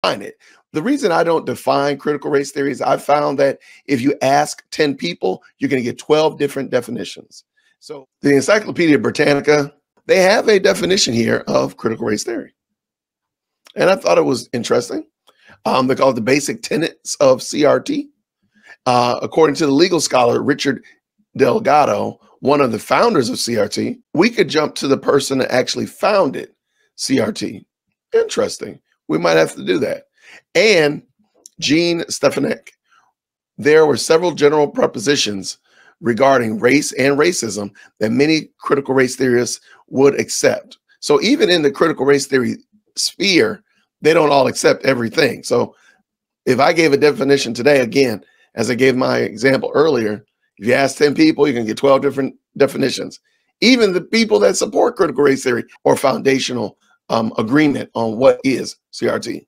define it. The reason I don't define critical race theory is I found that if you ask 10 people, you're going to get 12 different definitions. So the Encyclopedia Britannica, they have a definition here of critical race theory. And I thought it was interesting. They call it the basic tenets of CRT. According to the legal scholar, Richard Delgado, one of the founders of CRT, we could jump to the person that actually founded CRT. Interesting. We might have to do that. And Gene Stefanik. There were several general propositions regarding race and racism that many critical race theorists would accept. So even in the critical race theory sphere, they don't all accept everything. So if I gave a definition today, again, as I gave my example earlier, if you ask 10 people, you can get 12 different definitions. Even the people that support critical race theory or foundational agreement on what is CRT.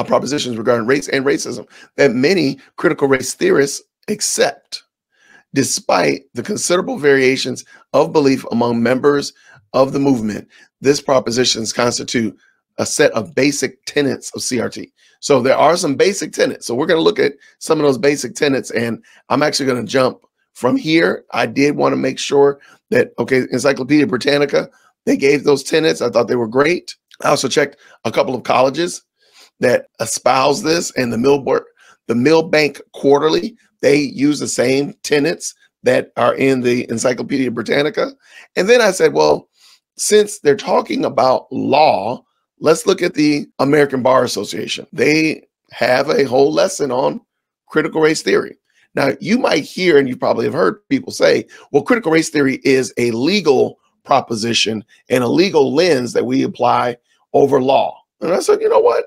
Propositions regarding race and racism that many critical race theorists accept, despite the considerable variations of belief among members of the movement. This propositions constitute a set of basic tenets of CRT. So there are some basic tenets. So we're going to look at some of those basic tenets, and I'm actually going to jump from here. I did want to make sure that, okay, Encyclopedia Britannica, they gave those tenets. I thought they were great. I also checked a couple of colleges that espouse this, and the Millbank Quarterly, they use the same tenets that are in the Encyclopedia Britannica. And then I said, well, since they're talking about law, let's look at the American Bar Association. They have a whole lesson on critical race theory. Now, you might hear, and you probably have heard people say, well, critical race theory is a legal proposition and a legal lens that we apply over law. And I said, you know what?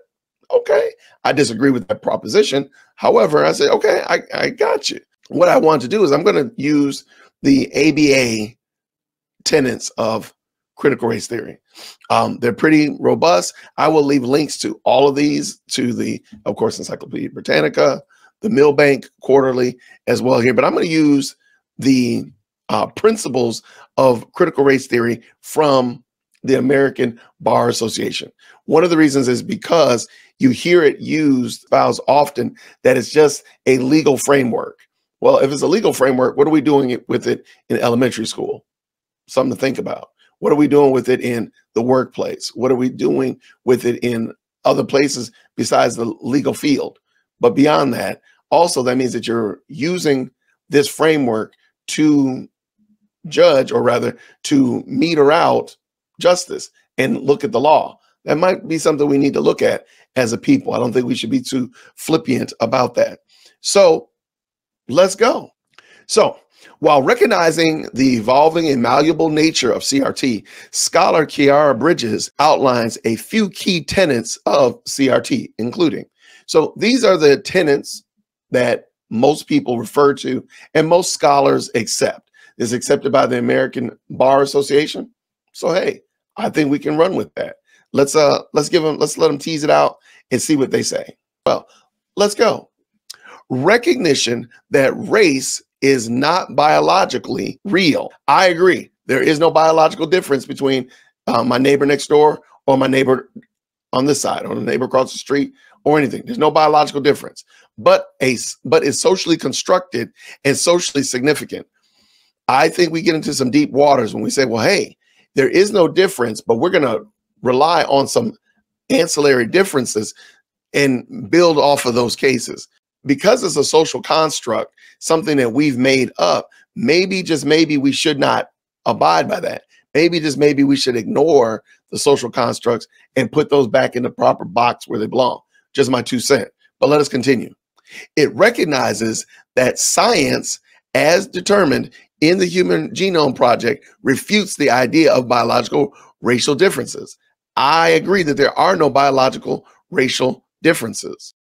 Okay, I disagree with that proposition. However, I said, okay, I got you. What I want to do is I'm going to use the ABA tenets of critical race theory. They're pretty robust. I will leave links to all of these, to the, of course, Encyclopedia Britannica, the Millbank Quarterly as well here. But I'm going to use the principles of critical race theory from the American Bar Association. One of the reasons is because you hear it used about often that it's just a legal framework. Well, if it's a legal framework, what are we doing with it in elementary school? Something to think about. What are we doing with it in the workplace? What are we doing with it in other places besides the legal field? But beyond that, also that means that you're using this framework to judge, or rather to meter out justice and look at the law. That might be something we need to look at as a people. I don't think we should be too flippant about that. So let's go. So while recognizing the evolving and malleable nature of CRT, scholar Kiara Bridges outlines a few key tenets of CRT, including, so these are the tenets that most people refer to and most scholars accept. It's accepted by the American Bar Association. So, hey, I think we can run with that. Let's let them tease it out and see what they say. Well, let's go. Recognition that race is not biologically real. I agree. There is no biological difference between my neighbor next door or my neighbor on this side, or the neighbor across the street, or anything. There's no biological difference, but it's socially constructed and socially significant. I think we get into some deep waters when we say, well, hey, there is no difference, but we're going to rely on some ancillary differences and build off of those cases. Because it's a social construct, something that we've made up, maybe, just maybe, we should not abide by that. Maybe, just maybe, we should ignore the social constructs and put those back in the proper box where they belong. Just my 2 cents. But let us continue. It recognizes that science, as determined in the Human Genome Project, refutes the idea of biological racial differences. I agree that there are no biological racial differences.